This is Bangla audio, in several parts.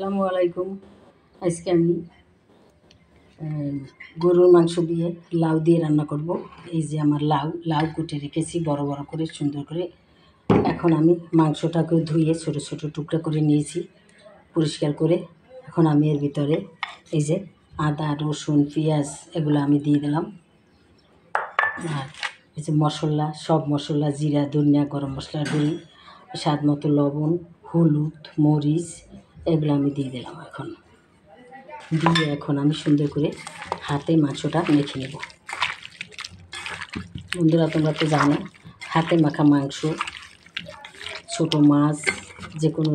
আসসালামু আলাইকুম। আজকে আমি গরুর মাংস দিয়ে লাউ দিয়ে রান্না করব। এই যে আমার লাউ কুটে রেখেছি বড় বড় করে সুন্দর করে। এখন আমি মাংসটাকে ধুয়ে ছোট ছোট টুকরা করে নিয়েছি পরিষ্কার করে। এখন আমি এর ভিতরে এই যে আদা, রসুন, পেঁয়াজ এগুলো আমি দিয়ে দিলাম। আর এই যে মশলা, সব মশলা জিরা, ধনিয়া, গরম মশলার গুঁড়ি, স্বাদ মতো লবণ, হলুদ, মরিচ এগুলো আমি দিয়ে দিলাম। এখন আমি সুন্দর করে হাতে মাংসটা মেখে নেব। বন্ধুরা, তোমরা তো জানো হাতে মাখা মাংস, ছোটো মাছ, যে কোনো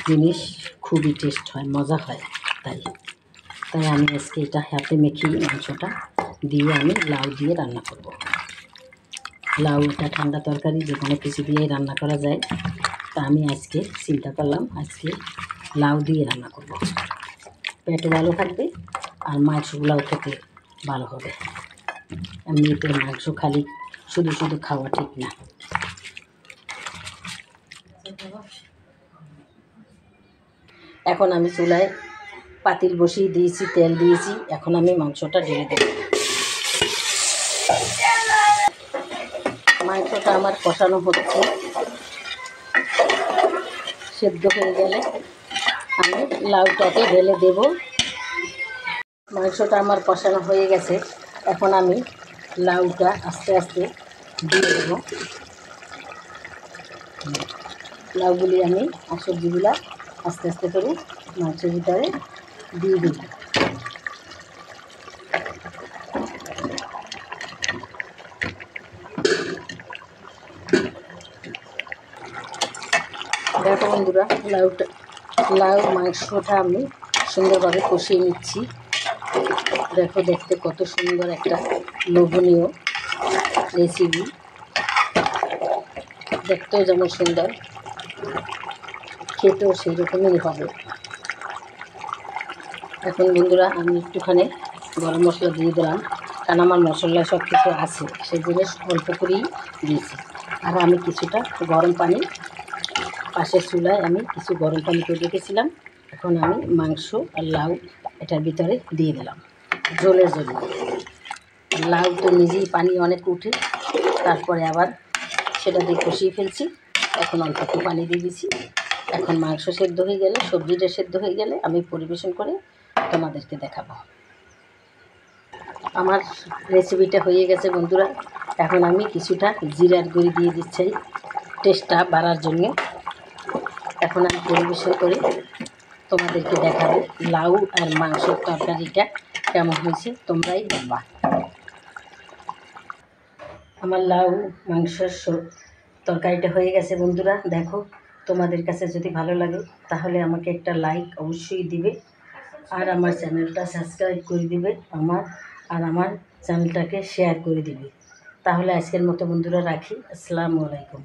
জিনিস খুবই টেস্ট হয়, মজা হয়। তাই আমি আজকে এটা হাতে মেখে মাংসটা দিয়ে আমি লাউ দিয়ে রান্না করব। লাউ এটা ঠান্ডা তরকারি, যে কোনো কিছু দিয়েই রান্না করা যায়। তা আমি আজকে চিন্তা করলাম আজকে লাউ দিয়ে রান্না করব। পেটও ভালো থাকবে আর মাংসগুলোও খেতে ভালো হবে। এমনিতে মাংস খালি শুধু শুধু খাওয়া ঠিক না। এখন আমি চুলায় পাতিল বসিয়ে দিয়েছি, তেল দিয়েছি। এখন আমি মাংসটা ঢেলে দেব। মাংসটা আমার কষানো হচ্ছে, সেদ্ধ হয়ে গেলে আমি লাউটাকে ঢেলে দেব। মাংসটা আমার কষানো হয়ে গেছে। এখন আমি লাউটা আস্তে আস্তে দিয়ে দেব। লাউগুলি আমি আর সবজিগুলা আস্তে আস্তে করে মাংসের ভিতরে দিয়ে দেব। দেখো বন্ধুরা, লাউ মাংসটা আমি সুন্দরভাবে কষিয়ে নিচ্ছি। দেখো, দেখতে কত সুন্দর একটা লোভনীয় রেসিপি, দেখতেও যেমন সুন্দর, খেতেও সেই রকমই হবে। এখন বন্ধুরা, আমি একটুখানি গরম মশলা দিয়ে দিলাম, কারণ আমার মশলায় সব কিছু আছে, সেই জিনিস অল্প করেই দিয়েছি। আর আমি কিছুটা গরম পানি পাশের চুলায় আমি কিছু গরম পানি করে রেখেছিলাম। এখন আমি মাংস আর লাউ এটার ভিতরে দিয়ে দিলাম ঝোলের জন্য। লাউ তো নিজেই পানি অনেক উঠে, তারপরে আবার সেটা দিয়ে কষিয়ে ফেলছি। এখন অল্প একটু পানি দিয়ে দিচ্ছি। এখন মাংস সেদ্ধ হয়ে গেলে, সবজিটা সেদ্ধ হয়ে গেলে আমি পরিবেশন করে তোমাদেরকে দেখাবো। আমার রেসিপিটা হয়ে গেছে বন্ধুরা। এখন আমি কিছুটা জিরার গুঁড়ি দিয়ে দিচ্ছি টেস্টটা বাড়ার জন্য। এখন আমি পরিবেশন করে তোমাদেরকে দেখাবো লাউ আর মাংসের তরকারিটা কেমন হয়েছে, তোমরাই বলবা। আমার লাউ মাংসের তরকারিটা হয়ে গেছে বন্ধুরা। দেখো, তোমাদের কাছে যদি ভালো লাগে তাহলে আমাকে একটা লাইক অবশ্যই দিবে, আর আমার চ্যানেলটা সাবস্ক্রাইব করে দিবে, আমার চ্যানেলটাকে শেয়ার করে দিবে। তাহলে আজকের মতো বন্ধুরা রাখি। আসসালামু আলাইকুম।